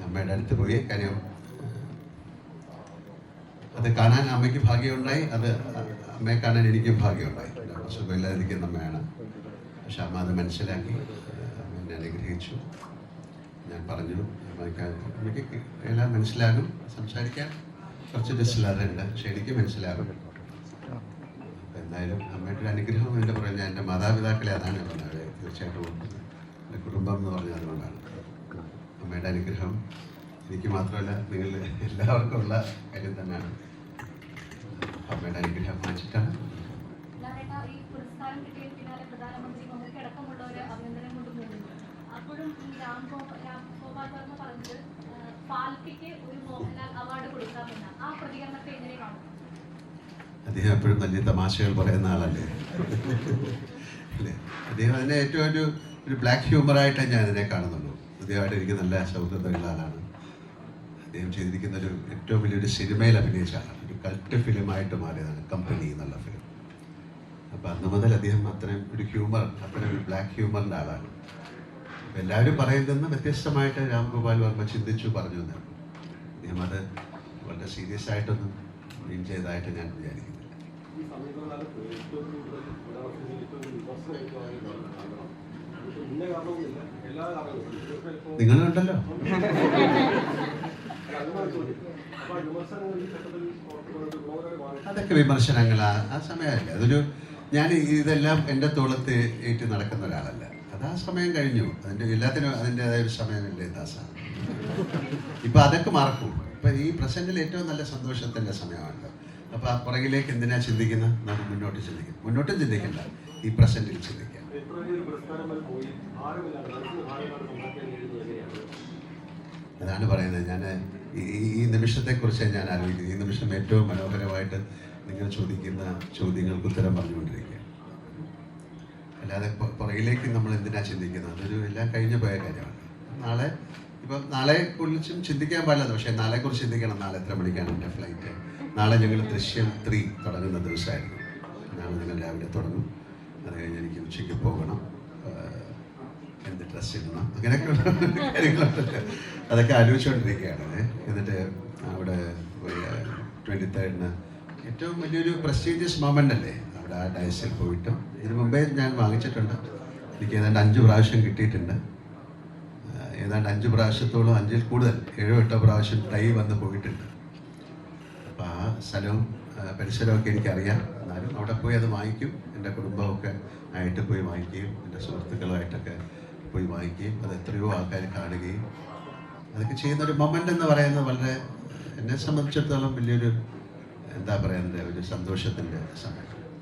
അമ്മയുടെ അടുത്ത് പോയി. കാര്യം അത് കാണാൻ അമ്മയ്ക്ക് ഭാഗ്യമുണ്ടായി, അത് അമ്മയെ കാണാൻ എനിക്കും ഭാഗ്യമുണ്ടായി. സുഖമില്ലാതിരിക്കുന്ന അമ്മയാണ്. പക്ഷെ അമ്മ അത് മനസ്സിലാക്കി എന്നെ അനുഗ്രഹിച്ചു. ഞാൻ പറഞ്ഞു അമ്മയ്ക്ക് എല്ലാം മനസ്സിലാകും, സംസാരിക്കാൻ കുറച്ച് ഡിസ്ലറുണ്ട്, പക്ഷെ എനിക്ക് മനസ്സിലാകും. എന്തായാലും അമ്മയുടെ ഒരു അനുഗ്രഹം എൻ്റെ പുറകെ ഞാൻ എൻ്റെ മാതാപിതാക്കളെ അതാണ് പറഞ്ഞത്. തീർച്ചയായിട്ടും എൻ്റെ കുടുംബം എന്ന് പറഞ്ഞത് അതുകൊണ്ടാണ്. അമ്മയുടെ അനുഗ്രഹം എനിക്ക് മാത്രമല്ല നിങ്ങൾ എല്ലാവർക്കും ഉള്ള കാര്യം തന്നെയാണ്. അമ്മയുടെ അനുഗ്രഹം വാങ്ങിച്ചിട്ടാണ്. അദ്ദേഹം എപ്പോഴും വലിയ തമാശകൾ പറയുന്ന ആളല്ലേ അല്ലേ? അദ്ദേഹം അതിനെ ഏറ്റവും ഒരു ബ്ലാക്ക് ഹ്യൂമറായിട്ടാണ് ഞാൻ അതിനെ കാണുന്നുള്ളൂ. അദ്ദേഹമായിട്ട് എനിക്ക് നല്ല സൗഹൃദമുള്ള ആളാണ്. അദ്ദേഹം ചെയ്തിരിക്കുന്ന ഒരു ഏറ്റവും വലിയൊരു സിനിമയിൽ അഭിനയിച്ച ആളാണ്. ഒരു കൾട്ട് ഫിലിമായിട്ട് മാറിയതാണ് കമ്പനി എന്നുള്ള ഫിലിം. അപ്പം അന്ന് മുതൽ അദ്ദേഹം അത്രയും ഒരു ഹ്യൂമർ, അത്രയും ഒരു ബ്ലാക്ക് ഹ്യൂമറിൻ്റെ ആളാണ്. അപ്പം എല്ലാവരും പറയുന്നതെന്ന് വ്യത്യസ്തമായിട്ട് രാംഗോപാൽ വർമ്മ ചിന്തിച്ചു പറഞ്ഞു എന്നാണ്. അദ്ദേഹം അത് വളരെ സീരിയസ് ആയിട്ടൊന്നും മീൻ ചെയ്തതായിട്ട് ഞാൻ വിചാരിക്കുന്നില്ല. നിങ്ങളുണ്ടല്ലോ. അതൊക്കെ വിമർശനങ്ങളാ, ആ സമയമല്ല. അതൊരു ഞാൻ ഇതെല്ലാം എൻ്റെ തോളത്ത് ഏറ്റ് നടക്കുന്ന ഒരാളല്ല. അത് ആ സമയം കഴിഞ്ഞു. അതിൻ്റെ എല്ലാത്തിനും അതിൻ്റെതായ ഒരു സമയമല്ലേ ദാസ. ഇപ്പം അതൊക്കെ മറക്കും. ഇപ്പം ഈ പ്രസൻറ്റിൽ ഏറ്റവും നല്ല സന്തോഷത്തിൻ്റെ സമയമാണല്ലോ. അപ്പോൾ ആ പുറകിലേക്ക് എന്തിനാ ചിന്തിക്കുന്നത്? നമുക്ക് മുന്നോട്ട് ചിന്തിക്കാം. മുന്നോട്ടും ചിന്തിക്കണ്ട, ഈ പ്രസൻറ്റിൽ ചിന്തിക്കാം. അതാണ് പറയുന്നത്. ഞാൻ ഈ നിമിഷത്തെക്കുറിച്ച് ഞാൻ ആലോചിക്കുന്നത്. ഈ നിമിഷം ഏറ്റവും മനോഹരമായിട്ട് നിങ്ങൾ ചോദിക്കുന്ന ചോദ്യങ്ങൾക്ക് ഉത്തരം പറഞ്ഞുകൊണ്ടിരിക്കുക. അല്ലാതെ പുറകിലേക്ക് നമ്മൾ എന്തിനാ ചിന്തിക്കുന്നത്? അതൊരു എല്ലാം കഴിഞ്ഞു പോയ കാര്യമാണ്. നാളെ കുറിച്ചും ചിന്തിക്കാൻ പാടില്ല. പക്ഷേ നാളെക്കുറിച്ച് ചിന്തിക്കണം. നാളെ എത്ര മണിക്കാണ് എൻ്റെ ഫ്ലൈറ്റ്? നാളെ ഞങ്ങൾ ദൃശ്യം 3 തുടങ്ങുന്ന ദിവസമായിരുന്നു. നാളെ ഞങ്ങൾ രാവിലെ തുടങ്ങും. അത് കഴിഞ്ഞ് എനിക്ക് ഉച്ചയ്ക്ക് പോകണം. എന്ത് ഡ്രസ്സ് ഇടണം, അങ്ങനെയൊക്കെയുള്ള കാര്യങ്ങളുണ്ടല്ലോ. അതൊക്കെ ആലോചിച്ചുകൊണ്ടിരിക്കുകയാണ്. എന്നിട്ട് അവിടെ 23rd ഏറ്റവും വലിയൊരു പ്രസ്റ്റീജിയസ് മൊമെൻ്റ് അല്ലേ അവിടെ ആ ഡയസിൽ പോയിട്ടും. ഇതിന് മുമ്പേ ഞാൻ വാങ്ങിച്ചിട്ടുണ്ട്. എനിക്ക് ഏതാണ്ട് 5 പ്രാവശ്യം കിട്ടിയിട്ടുണ്ട്. ഏതാണ്ട് 5 പ്രാവശ്യത്തോളം, 5-ൽ കൂടുതൽ, 7-8 പ്രാവശ്യം ടൈ വന്ന് പോയിട്ടുണ്ട്. അപ്പോൾ ആ സ്ഥലവും പരിസരമൊക്കെ എനിക്കറിയാം. എന്നാലും അവിടെ പോയി അത് വാങ്ങിക്കും. എൻ്റെ കുടുംബമൊക്കെ ആയിട്ട് പോയി വാങ്ങിക്കുകയും എൻ്റെ സുഹൃത്തുക്കളുമായിട്ടൊക്കെ പോയി വാങ്ങിക്കുകയും അത് എത്രയോ ആൾക്കാർ കാണുകയും അതൊക്കെ ചെയ്യുന്നൊരു മൊമെൻ്റ് എന്ന് പറയുന്നത് വളരെ എന്നെ സംബന്ധിച്ചിടത്തോളം വലിയൊരു എന്താ പറയുന്നത് ഒരു സന്തോഷത്തിൻ്റെ സമയം.